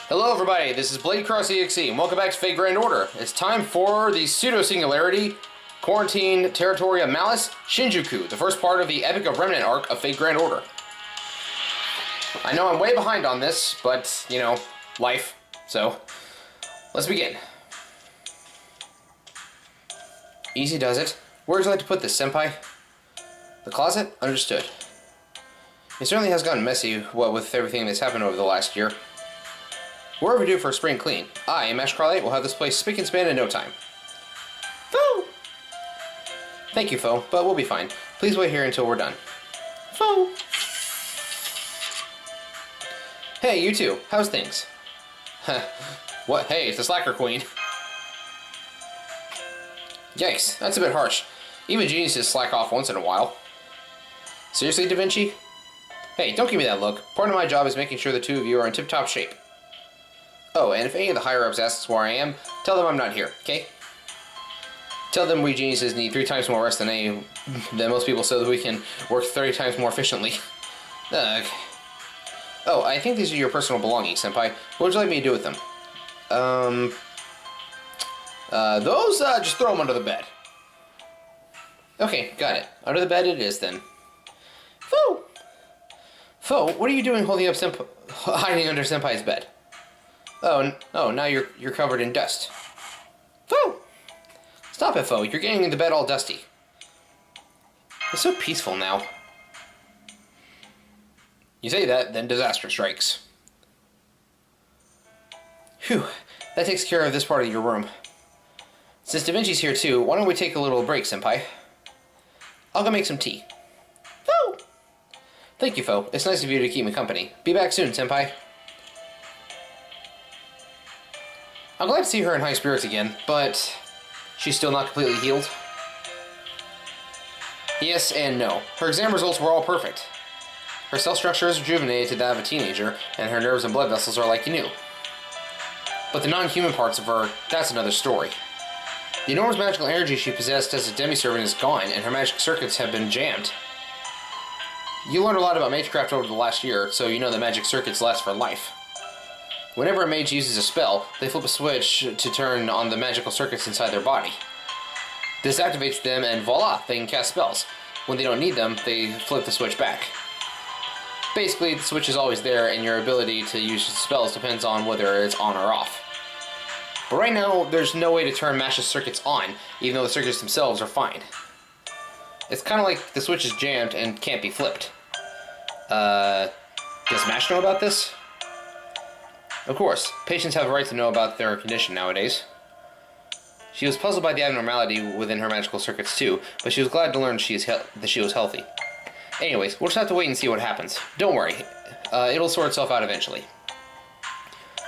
Hello everybody, this is Blade Cross EXE, and welcome back to Fate Grand Order. It's time for the Pseudo-Singularity Quarantine Territory of Malice, Shinjuku, the first part of the Epic of Remnant arc of Fate Grand Order. I know I'm way behind on this, but, you know, life. So, let's begin. Easy does it. Where would you like to put this, Senpai? The closet? Understood. It certainly has gotten messy, what with everything that's happened over the last year. We're overdue for a spring clean. I, Mash Carlite, will have this place spick and span in no time. Foo! Thank you, Fo, but we'll be fine. Please wait here until we're done. Fo! Hey, you two. How's things? What? Hey, it's the Slacker Queen. Yikes, that's a bit harsh. Even geniuses slack off once in a while. Seriously, Da Vinci? Hey, don't give me that look. Part of my job is making sure the two of you are in tip-top shape. Oh, and if any of the higher-ups asks where I am, tell them I'm not here, okay? Tell them we geniuses need 3 times more rest than most people so that we can work 30 times more efficiently. Ugh. Oh, I think these are your personal belongings, Senpai. What would you like me to do with them? Those, just throw them under the bed. Okay, got it. Under the bed it is, then. Fo! Fo, what are you doing holding up hiding under Senpai's bed? Oh, now you're covered in dust. Fo! Stop it, Fo. You're getting the bed all dusty. It's so peaceful now. You say that, then disaster strikes. Phew, that takes care of this part of your room. Since Da Vinci's here too, why don't we take a little break, Senpai? I'll go make some tea. Fo! Thank you, Fo. It's nice of you to keep me company. Be back soon, Senpai. I'm glad to see her in high spirits again, but she's still not completely healed. Yes and no. Her exam results were all perfect. Her cell structure is rejuvenated to that of a teenager, and her nerves and blood vessels are like new. But the non-human parts of her, that's another story. The enormous magical energy she possessed as a demi-servant is gone, and her magic circuits have been jammed. You learned a lot about magecraft over the last year, so you know that magic circuits last for life. Whenever a mage uses a spell, they flip a switch to turn on the magical circuits inside their body. This activates them, and voila, they can cast spells. When they don't need them, they flip the switch back. Basically, the switch is always there, and your ability to use spells depends on whether it's on or off. But right now, there's no way to turn Mash's circuits on, even though the circuits themselves are fine. It's kind of like the switch is jammed and can't be flipped. Does Mash know about this? Of course, patients have a right to know about their condition nowadays. She was puzzled by the abnormality within her magical circuits too, but she was glad to learn that she was healthy. Anyways, we'll just have to wait and see what happens. Don't worry, it'll sort itself out eventually.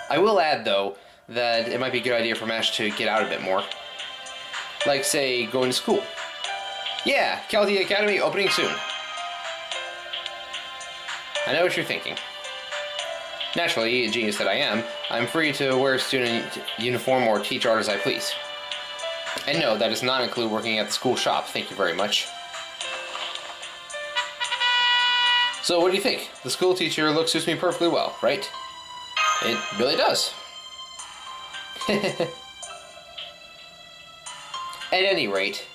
I will add, though, that it might be a good idea for Mash to get out a bit more. Like, say, going to school. Yeah, Chaldea Academy opening soon. I know what you're thinking. Naturally, a genius that I am, I'm free to wear a student uniform or teach art as I please. And no, that does not include working at the school shop, thank you very much. So what do you think? The school teacher look suits me perfectly well, right? It really does. At any rate,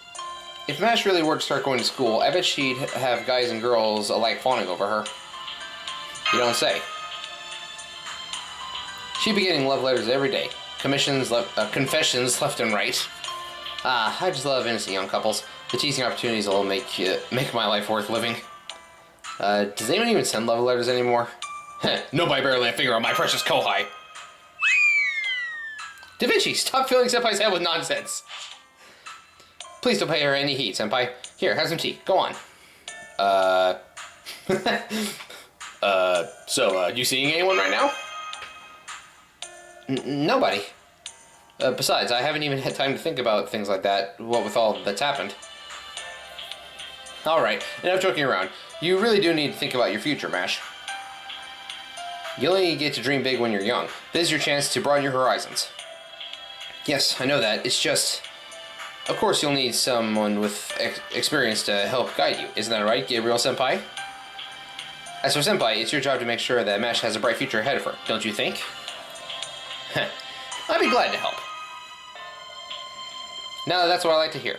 if Mash really were to start going to school, I bet she'd have guys and girls alike fawning over her. You don't say. She'd be getting love letters every day. Confessions left and right. Ah, I just love innocent young couples. The teasing opportunities will make my life worth living. Does anyone even send love letters anymore? Nobody barely lay a finger on my precious Kohai. Da Vinci, stop filling Senpai's head with nonsense. Please don't pay her any heed, Senpai. Here, have some tea. Go on. So, you seeing anyone right now? Nobody. Besides, I haven't even had time to think about things like that, what with all that's happened. Alright, enough joking around. You really do need to think about your future, Mash. You only get to dream big when you're young. This is your chance to broaden your horizons. Yes, I know that. It's just... Of course you'll need someone with experience to help guide you. Isn't that right, Gabriel Senpai? As for Senpai, it's your job to make sure that Mash has a bright future ahead of her, don't you think? I'd be glad to help. Now that's what I like to hear.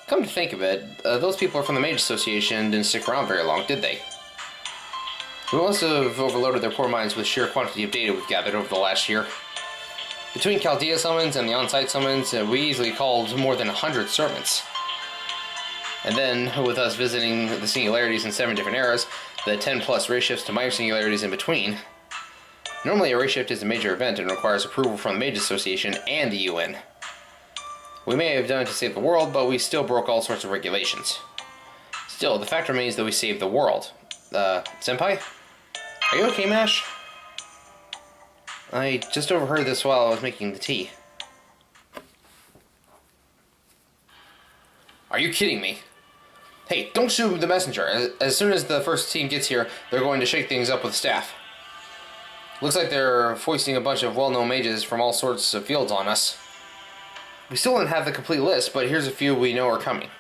Come to think of it, those people from the Mage Association didn't stick around very long, did they? We must have overloaded their poor minds with sheer quantity of data we've gathered over the last year. Between Chaldea summons and the on-site summons, we easily called more than 100 servants. And then, with us visiting the singularities in 7 different eras, the 10+ race shifts to minor singularities in between. Normally a race shift is a major event and requires approval from the Mage Association and the UN. We may have done it to save the world, but we still broke all sorts of regulations. Still, the fact remains that we saved the world. Senpai? Are you okay, Mash? I just overheard this while I was making the tea. Are you kidding me? Hey, don't shoot the messenger. As soon as the first team gets here, they're going to shake things up with staff. Looks like they're foisting a bunch of well-known mages from all sorts of fields on us. We still don't have the complete list, but here's a few we know are coming.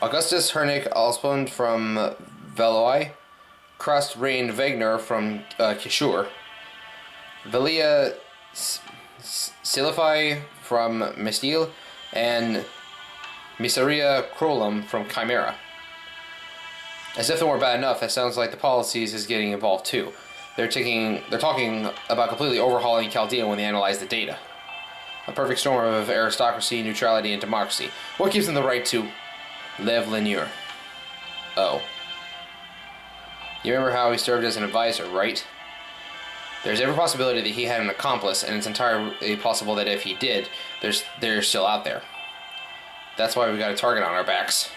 Augustus Hernick Alspund from Veloy, Krust Rain Wagner from Kishur, Velia Silify from Mestil, and Miseria Krolum from Chimera. As if they weren't bad enough, it sounds like the policies is getting involved too. They're talking about completely overhauling Chaldea when they analyze the data. A perfect storm of aristocracy, neutrality, and democracy. What gives them the right to live linear? Oh. You remember how he served as an advisor, right? There's every possibility that he had an accomplice, and it's entirely possible that if he did, they're still out there. That's why we got a target on our backs.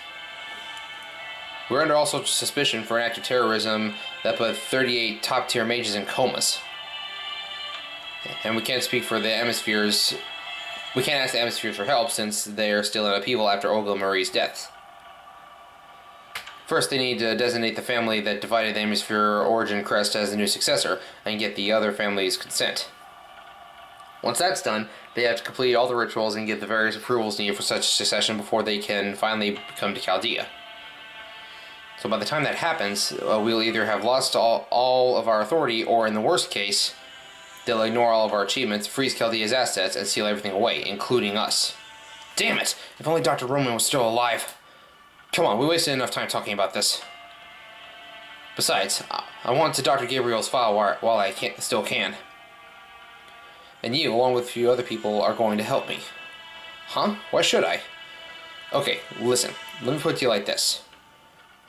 We're under all sorts of suspicion for an act of terrorism that put 38 top-tier mages in comas. And we can't speak for the Hemispheres. We can't ask the Hemispheres for help since they are still in upheaval after Olga Marie's death. First, they need to designate the family that divided the Hemisphere origin crest as the new successor, and get the other family's consent. Once that's done, they have to complete all the rituals and get the various approvals needed for such succession before they can finally come to Chaldea. So by the time that happens, we'll either have lost all of our authority, or in the worst case, they'll ignore all of our achievements, freeze Chaldea's assets, and seal everything away, including us. Damn it! If only Dr. Roman was still alive. Come on, we wasted enough time talking about this. Besides, I want to Dr. Gabriel's file while I still can. And you, along with a few other people, are going to help me. Huh? Why should I? Okay, listen, let me put it to you like this.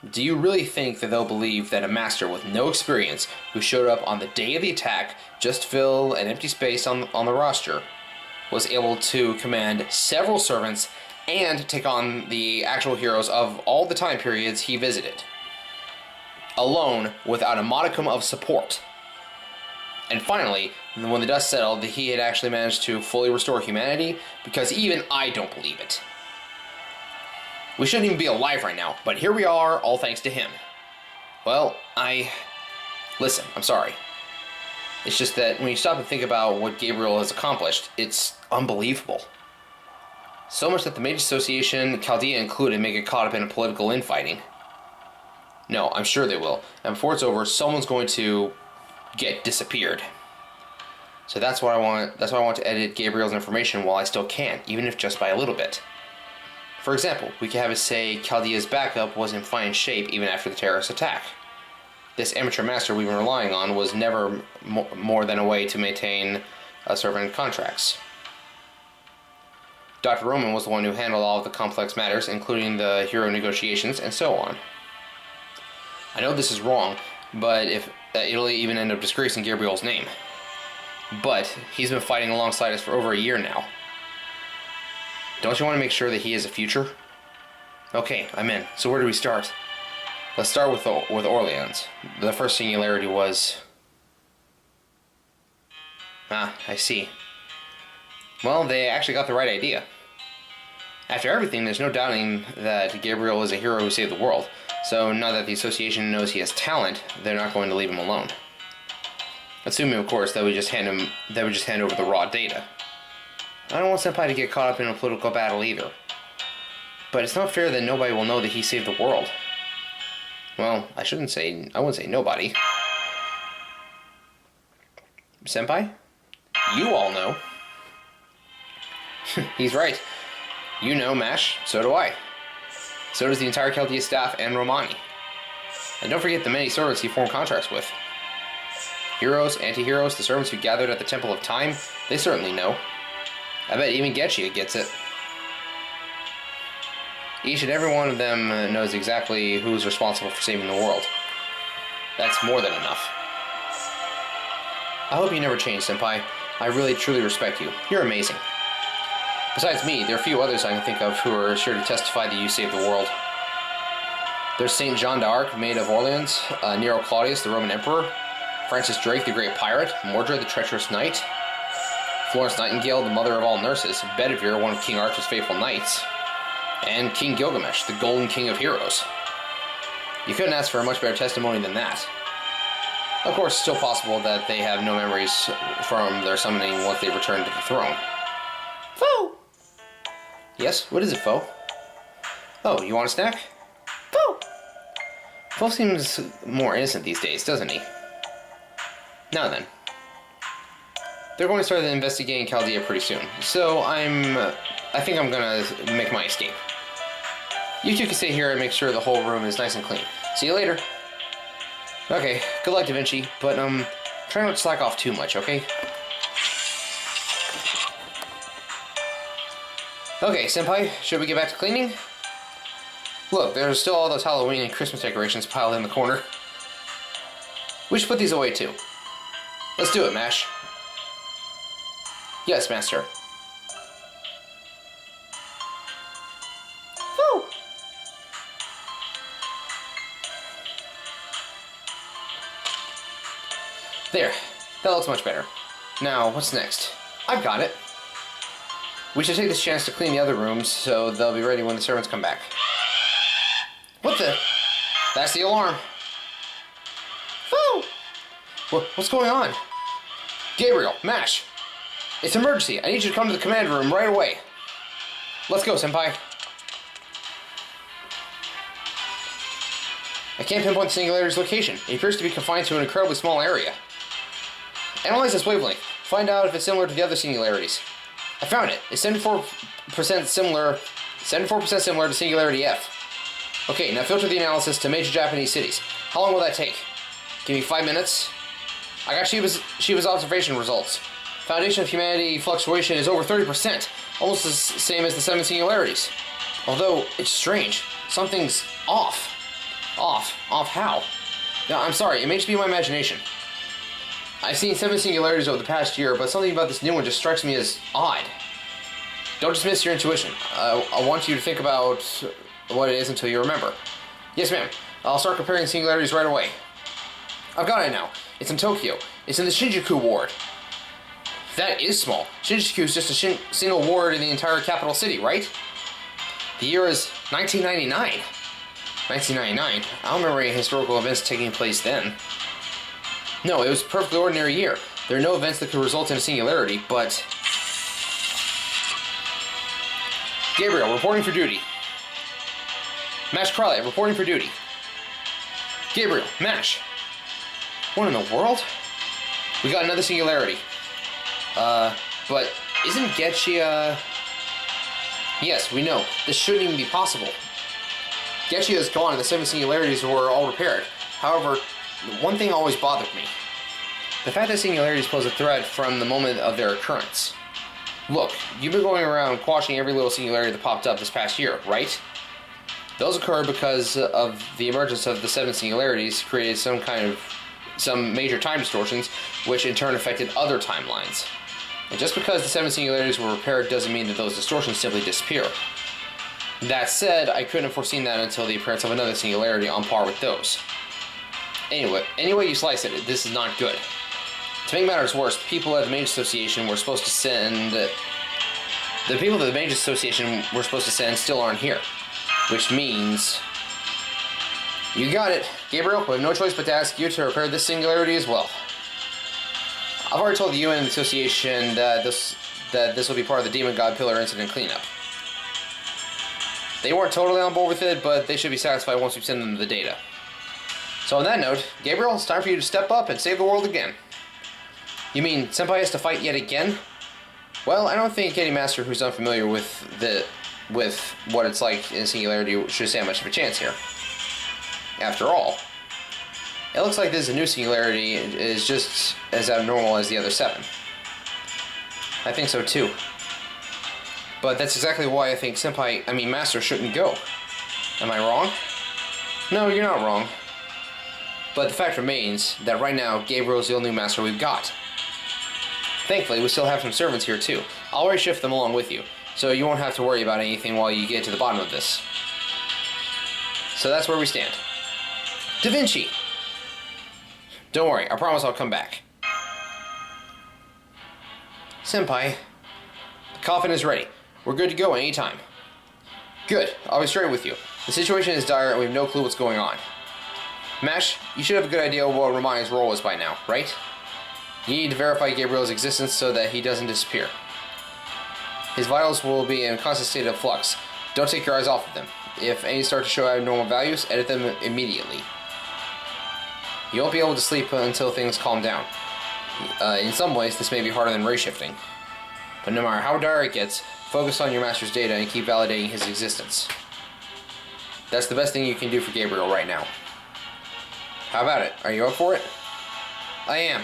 Do you really think that they'll believe that a master with no experience, who showed up on the day of the attack just to fill an empty space on the roster, was able to command several servants and take on the actual heroes of all the time periods he visited, alone, without a modicum of support? And finally, when the dust settled, he had actually managed to fully restore humanity, because even I don't believe it. We shouldn't even be alive right now, but here we are, all thanks to him. Well, listen, I'm sorry. It's just that when you stop and think about what Gabriel has accomplished, it's unbelievable. So much that the Mage Association, Chaldea included, may get caught up in a political infighting. No, I'm sure they will. And before it's over, someone's going to get disappeared. So that's why I want to edit Gabriel's information while I still can, even if just by a little bit. For example, we could have it say Chaldea's backup was in fine shape even after the terrorist attack. This amateur master we've been relying on was never more than a way to maintain servant contracts. Dr. Roman was the one who handled all of the complex matters, including the hero negotiations and so on. I know this is wrong, but it'll even end up disgracing Gabriel's name. But he's been fighting alongside us for over a year now. Don't you want to make sure that he has a future? Okay, I'm in. So where do we start? Let's start with Orleans. The first singularity was... Ah, I see. Well, they actually got the right idea. After everything, there's no doubting that Gabriel is a hero who saved the world. So now that the association knows he has talent, they're not going to leave him alone. Assuming, of course, that we just hand over the raw data. I don't want Senpai to get caught up in a political battle either. But it's not fair that nobody will know that he saved the world. Well, I wouldn't say nobody. Senpai? you all know. He's right. You know, Mash, so do I. So does the entire Chaldea staff and Romani. And don't forget the many servants he formed contracts with. Heroes, anti-heroes, the servants who gathered at the Temple of Time, they certainly know. I bet even Getchia gets it. Each and every one of them knows exactly who's responsible for saving the world. That's more than enough. I hope you never change, Senpai. I really, truly respect you. You're amazing. Besides me, there are a few others I can think of who are sure to testify that you saved the world. There's Saint Jean d'Arc, Maid of Orleans, Nero Claudius, the Roman Emperor, Francis Drake, the Great Pirate, Mordred, the Treacherous Knight, Florence Nightingale, the Mother of All Nurses, Bedivere, one of King Arthur's faithful knights, and King Gilgamesh, the Golden King of Heroes. You couldn't ask for a much better testimony than that. Of course, it's still possible that they have no memories from their summoning once they return to the throne. Foe! Yes, what is it, Foe? Oh, you want a snack? Foe! Foe seems more innocent these days, doesn't he? Now then. They're going to start investigating Chaldea pretty soon, so I think I'm gonna make my escape. You two can stay here and make sure the whole room is nice and clean. See you later. Okay, good luck, Da Vinci, but try not to slack off too much, okay? Okay, Senpai, should we get back to cleaning? Look, there's still all those Halloween and Christmas decorations piled in the corner. We should put these away too. Let's do it, Mash. Yes, Master. Woo! There. That looks much better. Now, what's next? I've got it. We should take this chance to clean the other rooms so they'll be ready when the servants come back. What the? That's the alarm. Woo! What's going on? Gabriel, Mash! It's an emergency. I need you to come to the command room right away. Let's go, Senpai. I can't pinpoint the Singularity's location. It appears to be confined to an incredibly small area. Analyze this wavelength. Find out if it's similar to the other Singularities. I found it. It's 74% similar to Singularity F. Okay, now filter the analysis to major Japanese cities. How long will that take? Give me 5 minutes. I got Shiva's observation results. Foundation of humanity fluctuation is over 30%, almost the same as the 7 singularities. Although, it's strange. Something's off. Off how? No, I'm sorry, it may just be my imagination. I've seen 7 singularities over the past year, but something about this new one just strikes me as odd. Don't dismiss your intuition. I want you to think about what it is until you remember. Yes, ma'am. I'll start comparing singularities right away. I've got it now. It's in Tokyo. It's in the Shinjuku ward. That is small. Shinjuku is just a single ward in the entire capital city, right? The year is 1999. 1999? I don't remember any historical events taking place then. No, it was a perfectly ordinary year. There are no events that could result in a singularity, but... Gabriel, reporting for duty. Mash Crowley, reporting for duty. Gabriel, Mash. What in the world? We got another singularity. But isn't Getchia... Yes, we know. This shouldn't even be possible. Getchia is gone and the 7 singularities were all repaired. However, one thing always bothered me. The fact that singularities pose a threat from the moment of their occurrence. Look, you've been going around quashing every little singularity that popped up this past year, right? Those occurred because of the emergence of the 7 singularities created some major time distortions, which in turn affected other timelines. And just because the 7 singularities were repaired doesn't mean that those distortions simply disappear. That said, I couldn't have foreseen that until the appearance of another singularity on par with those. Anyway, any way you slice it, this is not good. To make matters worse, people at the Mage Association were supposed to send... The people that the Mage Association were supposed to send still aren't here. Which means... You got it. Gabriel, we have no choice but to ask you to repair this singularity as well. I've already told the UN and the Association that this will be part of the Demon God Pillar incident cleanup. They weren't totally on board with it, but they should be satisfied once we send them the data. So on that note, Gabriel, it's time for you to step up and save the world again. You mean Senpai has to fight yet again? Well, I don't think any master who's unfamiliar with what it's like in Singularity should stand much of a chance here. After all, it looks like this new Singularity is just as abnormal as the other 7. I think so too. But that's exactly why I think Master shouldn't go. Am I wrong? No, you're not wrong. But the fact remains that right now, Gabriel's the only master we've got. Thankfully, we still have some servants here too. I'll already shift them along with you, so you won't have to worry about anything while you get to the bottom of this. So that's where we stand. Da Vinci! Don't worry, I promise I'll come back. Senpai, the coffin is ready. We're good to go anytime. Good, I'll be straight with you. The situation is dire and we have no clue what's going on. Mash, you should have a good idea of what Romani's role is by now, right? You need to verify Gabriel's existence so that he doesn't disappear. His vitals will be in a constant state of flux. Don't take your eyes off of them. If any start to show abnormal values, edit them immediately. You won't be able to sleep until things calm down. In some ways, this may be harder than ray shifting. But no matter how dire it gets, focus on your master's data and keep validating his existence. That's the best thing you can do for Gabriel right now. How about it? Are you up for it? I am.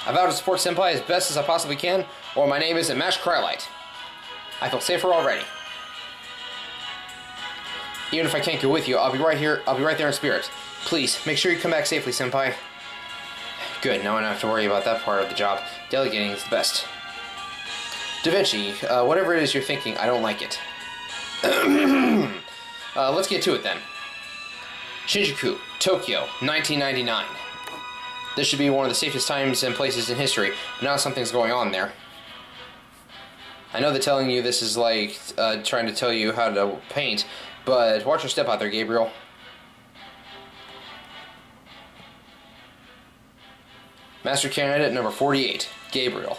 I vow to support Senpai as best as I possibly can, or my name isn't Mash Cryolite. I feel safer already. Even if I can't go with you, I'll be right here. I'll be right there in spirit. Please, make sure you come back safely, Senpai. Good, now I don't have to worry about that part of the job. Delegating is the best. Da Vinci, whatever it is you're thinking, I don't like it. Let's get to it then. Shinjuku, Tokyo, 1999. This should be one of the safest times and places in history, but now something's going on there. I know that telling you this is like trying to tell you how to paint, but watch your step out there, Gabriel. Master Candidate number 48, Gabriel.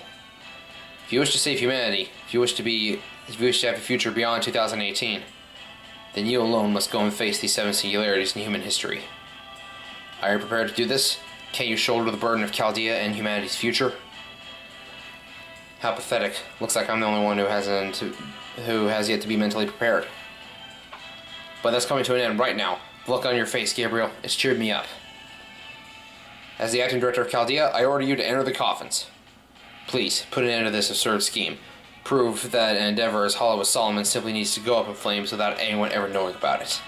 If you wish to save humanity, if you wish to have a future beyond 2018, then you alone must go and face these 7 singularities in human history. Are you prepared to do this? Can you shoulder the burden of Chaldea and humanity's future? How pathetic. Looks like I'm the only one who has yet to be mentally prepared. But that's coming to an end right now. The look on your face, Gabriel. It's cheered me up. As the acting director of Chaldea, I order you to enter the coffins. Please, put an end to this absurd scheme. Prove that an endeavor as hollow as Solomon simply needs to go up in flames without anyone ever knowing about it.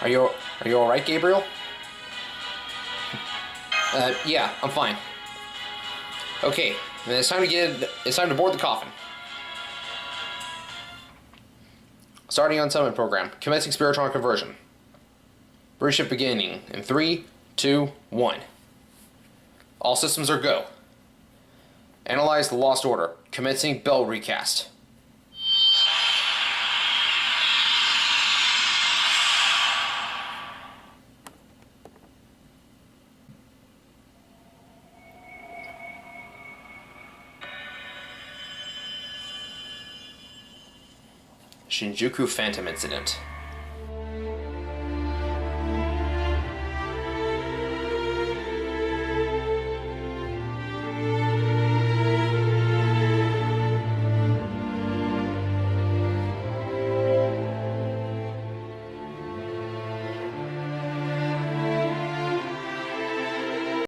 Are you alright, Gabriel? Yeah, I'm fine. Okay, then it's time to board the coffin. Starting on summon program. Commencing Spiritron conversion. Reshift beginning in 3, 2, 1. All systems are go. Analyze the lost order. Commencing bell recast. Shinjuku Phantom Incident.